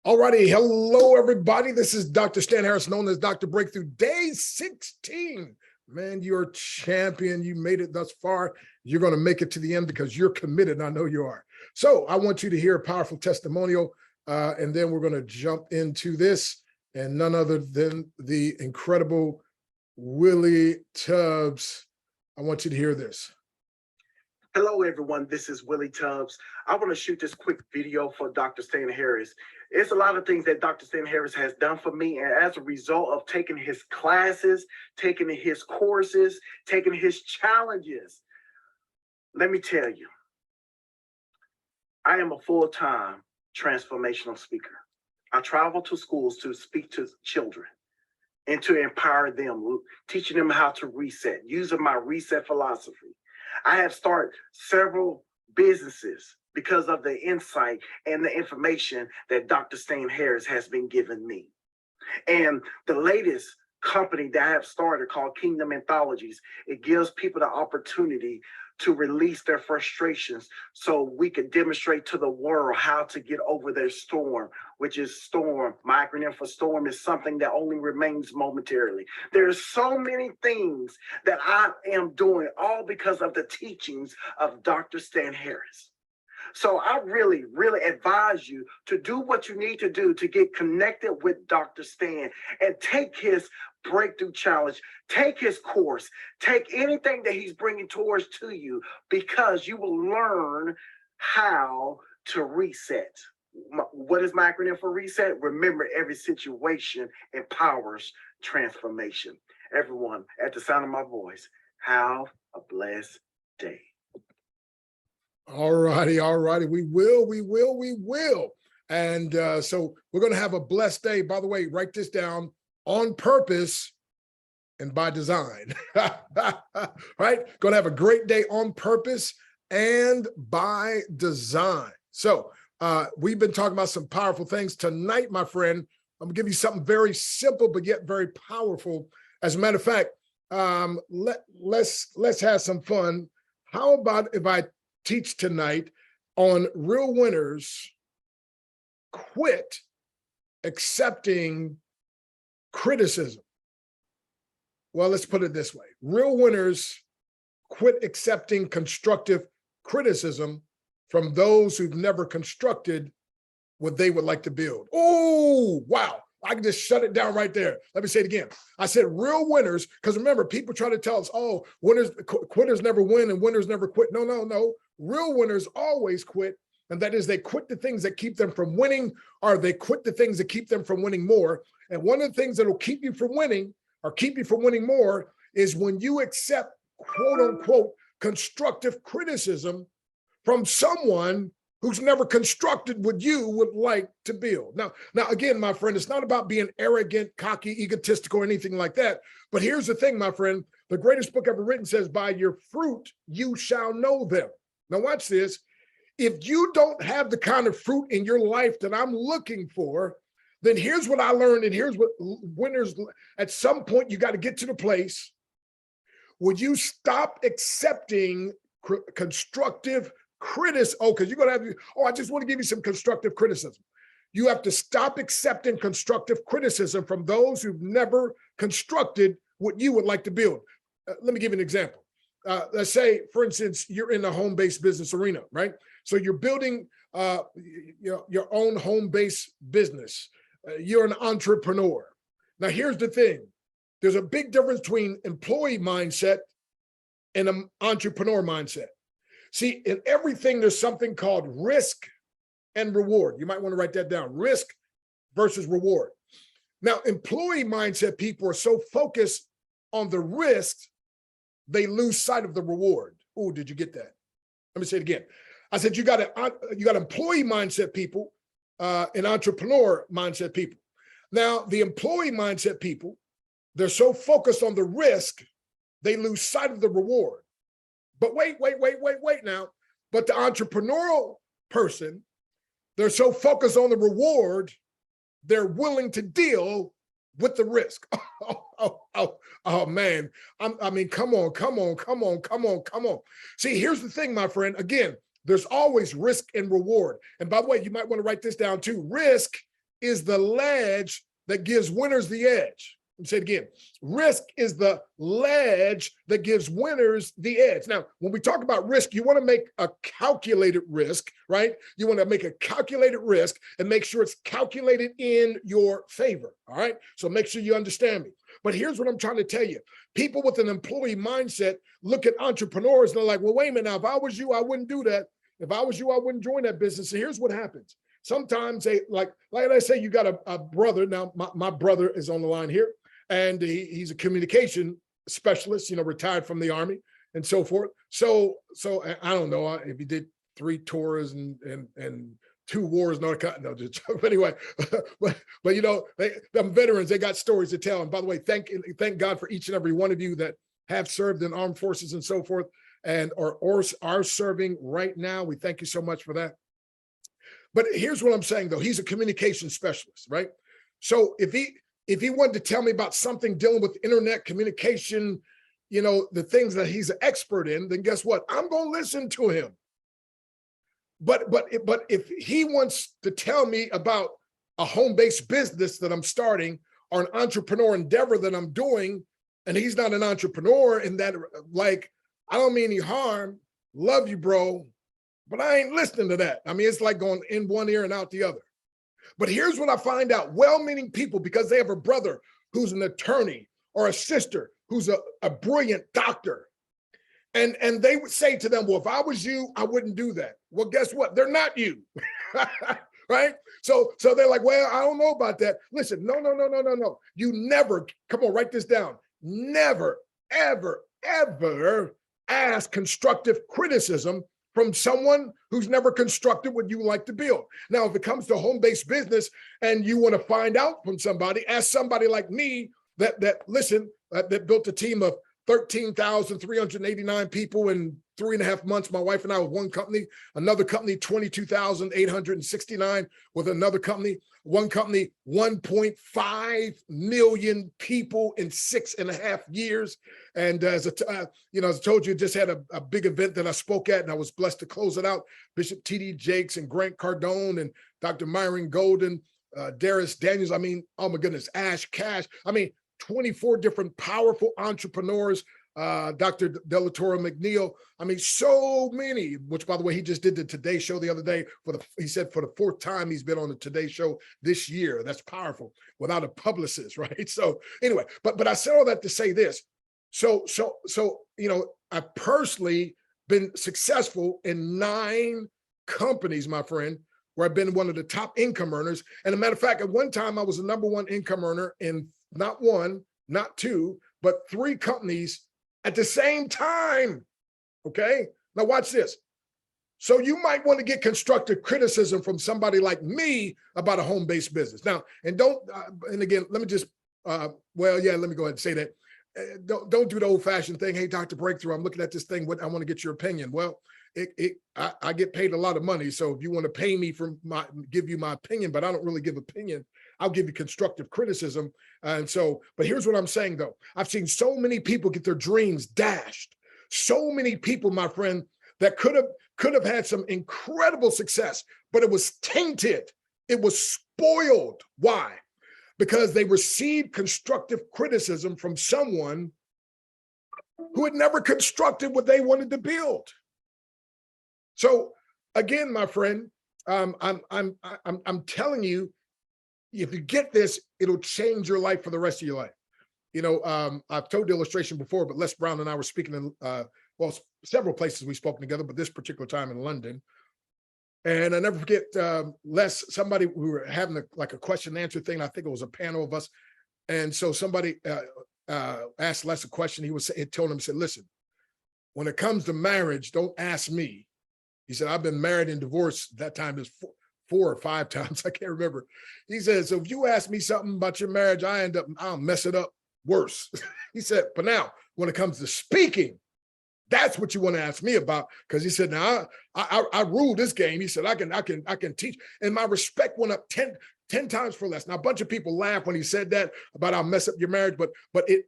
Alrighty, hello everybody. This is Dr. Stan Harris, known as Dr. Breakthrough, day 16. Man, you're a champion. You made it thus far. You're going to make it to the end because you're committed. I know you are. So I want you to hear a powerful testimonial, and then we're going to jump into this, and none other than the incredible Willie Tubbs. I want you to hear this. Hello, everyone. This is Willie Tubbs. I want to shoot this quick video for Dr. Stan Harris. It's a lot of things that Dr. Stan Harris has done for me, and as a result of taking his classes, taking his courses, taking his challenges, let me tell you, I am a full-time transformational speaker. I travel to schools to speak to children and to empower them, teaching them how to reset, using my reset philosophy. I have started several businesses because of the insight and the information that Dr. Stan Harris has been giving me. And the latest company that I have started called Kingdom Anthologies, it gives people the opportunity to release their frustrations so we can demonstrate to the world how to get over their storm, which is storm. My acronym for storm is something that only remains momentarily. There's so many things that I am doing all because of the teachings of Dr. Stan Harris. So I really, really advise you to do what you need to do to get connected with Dr. Stan and take his breakthrough challenge, take his course, take anything that he's bringing towards to you, because you will learn how to reset. What is my acronym for reset? Remember, every situation empowers transformation. Everyone, at the sound of my voice, have a blessed day. All righty. We will. And so we're going to have a blessed day. By the way, write this down: on purpose and by design. Right? Going to have a great day on purpose and by design. So we've been talking about some powerful things tonight, my friend. I'm going to give you something very simple, but yet very powerful. As a matter of fact, let's have some fun. How about if I teach tonight on real winners quit accepting criticism? Well, let's put it this way. Real winners quit accepting constructive criticism from those who've never constructed what they would like to build. Oh, wow. I can just shut it down right there. Let me say it again. I said real winners, because remember, people try to tell us, oh, quitters never win and winners never quit. No. Real winners always quit. And that is, they quit the things that keep them from winning, or they quit the things that keep them from winning more. And one of the things that will keep you from winning or keep you from winning more is when you accept, quote unquote, constructive criticism from someone who's never constructed what you would like to build. Now, again, my friend, it's not about being arrogant, cocky, egotistical, or anything like that. But here's the thing, my friend, the greatest book ever written says, by your fruit, you shall know them. Now watch this. If you don't have the kind of fruit in your life that I'm looking for, then here's what I learned, and here's what winners, at some point, you got to get to the place where you stop accepting constructive criticism. Oh, because you're going to have, I just want to give you some constructive criticism. You have to stop accepting constructive criticism from those who've never constructed what you would like to build. Let me give you an example. Let's say, for instance, you're in the home-based business arena, right? So you're building your own home-based business. You're an entrepreneur. Now, here's the thing. There's a big difference between employee mindset and an entrepreneur mindset. See, in everything, there's something called risk and reward. You might want to write that down: risk versus reward. Now, employee mindset people are so focused on the risk, they lose sight of the reward. Oh, did you get that? Let me say it again. I said, you got employee mindset people and entrepreneur mindset people. Now, the employee mindset people, they're so focused on the risk, they lose sight of the reward. But wait now. But the entrepreneurial person, they're so focused on the reward, they're willing to deal with the risk. Oh man. I mean, come on. See, here's the thing, my friend. Again, there's always risk and reward. And by the way, you might want to write this down too. Risk is the ledge that gives winners the edge. Let me say it again. Risk is the ledge that gives winners the edge. Now, when we talk about risk, you want to make a calculated risk, right? You want to make a calculated risk and make sure it's calculated in your favor, all right? So make sure you understand me. But here's what I'm trying to tell you. People with an employee mindset look at entrepreneurs and they're like, well, wait a minute, now, if I was you, I wouldn't do that. If I was you, I wouldn't join that business. So here's what happens. Sometimes they, like I say, you got a brother. Now, my brother is on the line here. And he's a communication specialist, retired from the Army and so forth. So I don't know if he did 3 tours and 2 wars, no, just but anyway, but them veterans, they got stories to tell. And by the way, thank God for each and every one of you that have served in armed forces and so forth, and or are serving right now. We thank you so much for that. But here's what I'm saying, though. He's a communication specialist, right? So if he wanted to tell me about something dealing with internet communication, the things that he's an expert in, then guess what? I'm going to listen to him. But if he wants to tell me about a home-based business that I'm starting or an entrepreneur endeavor that I'm doing, and he's not an entrepreneur in that, like, I don't mean any harm, love you, bro, but I ain't listening to that. I mean, it's like going in one ear and out the other. But here's what I find out. Well-meaning people, because they have a brother who's an attorney or a sister who's a brilliant doctor. And they would say to them, well, if I was you, I wouldn't do that. Well, guess what? They're not you, right? So they're like, well, I don't know about that. Listen, no. You never, come on, write this down. Never, ever, ever ask constructive criticism from someone who's never constructed what you like to build. Now, if it comes to home-based business and you want to find out from somebody, ask somebody like me that built a team of 13,389 people in 3.5 months. My wife and I with one company, another company, 22,869 with another company, one company, 1.5 million people in 6.5 years. And as I told you, just had a big event that I spoke at, and I was blessed to close it out. Bishop T.D. Jakes and Grant Cardone and Dr. Myron Golden, Darius Daniels. I mean, oh my goodness, Ash Cash. I mean, 24 different powerful entrepreneurs, Dr. Delatoro McNeil. I mean, so many, which by the way, he just did the Today Show the other day he said for the 4th time he's been on the Today Show this year. That's powerful without a publicist, right? So anyway, but I said all that to say this. So, I've personally been successful in 9 companies, my friend, where I've been one of the top income earners. And a matter of fact, at one time I was the #1 income earner in not 1, not 2, but 3 companies at the same time. Okay. Now watch this. So you might want to get constructive criticism from somebody like me about a home-based business. Now, and again, let me just, let me go ahead and say that. Don't do the old-fashioned thing. Hey, Dr. Breakthrough, I'm looking at this thing. I want to get your opinion. Well, I get paid a lot of money. So if you want to pay me give you my opinion, but I don't really give opinion, I'll give you constructive criticism. But here's what I'm saying though. I've seen so many people get their dreams dashed. So many people, my friend, that could have had some incredible success, but it was tainted. It was spoiled. Why? Because they received constructive criticism from someone who had never constructed what they wanted to build. So again, my friend, I'm telling you, if you get this, it'll change your life for the rest of your life. I've told the illustration before, but Les Brown and I were speaking in, several places we've spoken together, but this particular time in London. And I never forget, Les, we were having a question and answer thing. I think it was a panel of us. And so somebody asked Les a question. He told him, listen, when it comes to marriage, don't ask me. He said, I've been married and divorced. That time is 4 or 5 times. I can't remember. He said, so if you ask me something about your marriage, I'll mess it up worse. He said, but now when it comes to speaking, that's what you want to ask me about. Because he said, now I rule this game. He said, I can teach. And my respect went up 10 times for less. Now, a bunch of people laughed when he said that about I'll mess up your marriage, but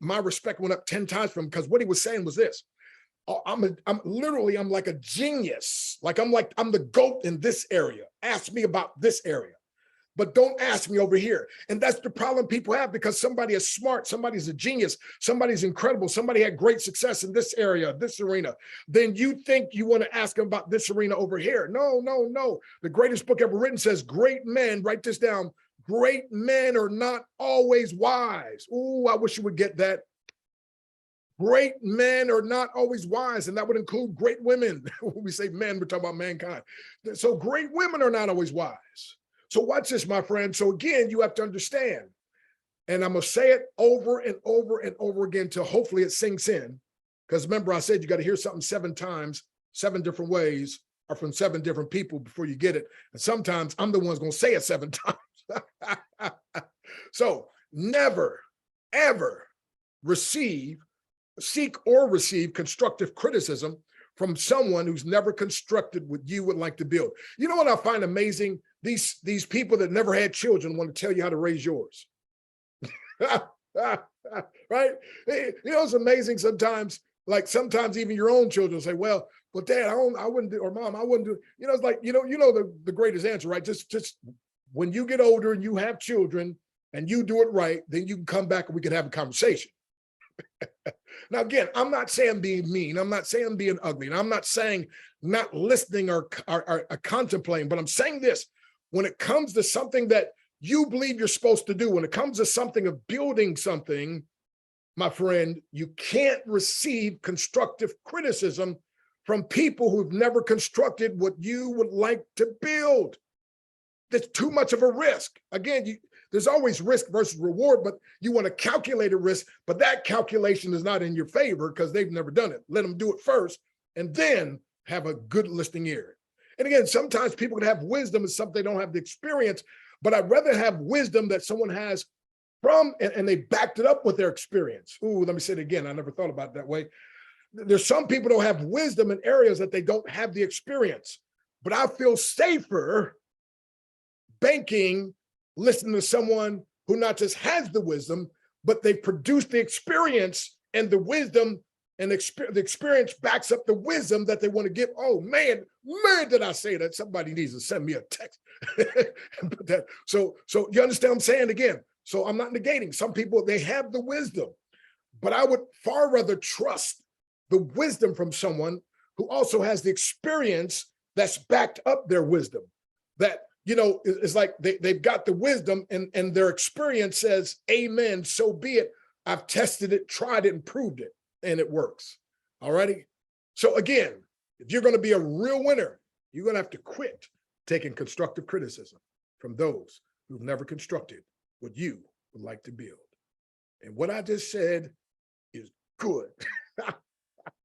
my respect went up 10 times for him, because what he was saying was this. I'm like a genius. I'm the GOAT in this area. Ask me about this area. but don't ask me over here. And that's the problem people have, because somebody is smart, somebody's a genius, somebody's incredible, somebody had great success in this area, this arena. Then you think you want to ask them about this arena over here. No, no, no. The greatest book ever written says great men, write this down, great men are not always wise. Ooh, I wish you would get that. Great men are not always wise, and that would include great women. When we say men, we're talking about mankind. So great women are not always wise. So watch this, my friend. So again, you have to understand, and I'm going to say it over and over and over again till hopefully it sinks in. Because remember, I said you got to hear something 7 times, 7 different ways, or from 7 different people before you get it. And sometimes I'm the one's going to say it 7 times. So never, ever seek or receive constructive criticism from someone who's never constructed what you would like to build. You know what I find amazing? These people that never had children want to tell you how to raise yours. Right? You know, it's amazing sometimes, like sometimes even your own children say, well, Dad, I wouldn't do, or Mom, I wouldn't do, you know, it's like, you know, the greatest answer, right? Just when you get older and you have children and you do it right, then you can come back and we can have a conversation. Now, again, I'm not saying being mean. I'm not saying being ugly. And I'm not saying not listening or contemplating, but I'm saying this: when it comes to something that you believe you're supposed to do, when it comes to something of building something, my friend, you can't receive constructive criticism from people who've never constructed what you would like to build. That's too much of a risk. Again, there's always risk versus reward, but you want to calculate a risk, but that calculation is not in your favor because they've never done it. Let them do it first and then have a good listening ear. And again, sometimes people can have wisdom and something they don't have the experience, but I'd rather have wisdom that someone has from, and they backed it up with their experience. Ooh, let me say it again. I never thought about it that way. There's some people don't have wisdom in areas that they don't have the experience, but I feel safer banking, listening to someone who not just has the wisdom, but they've produced the experience, and the wisdom and the experience backs up the wisdom that they want to give. Oh man, did I say that? Somebody needs to send me a text. So you understand what I'm saying? Again, so I'm not negating. Some people, they have the wisdom, but I would far rather trust the wisdom from someone who also has the experience that's backed up their wisdom. That, you know, it's like they've got the wisdom and their experience says, amen, so be it. I've tested it, tried it, and proved it, and it works. All righty. So again, if you're going to be a real winner, you're going to have to quit taking constructive criticism from those who've never constructed what you would like to build. And what I just said is good.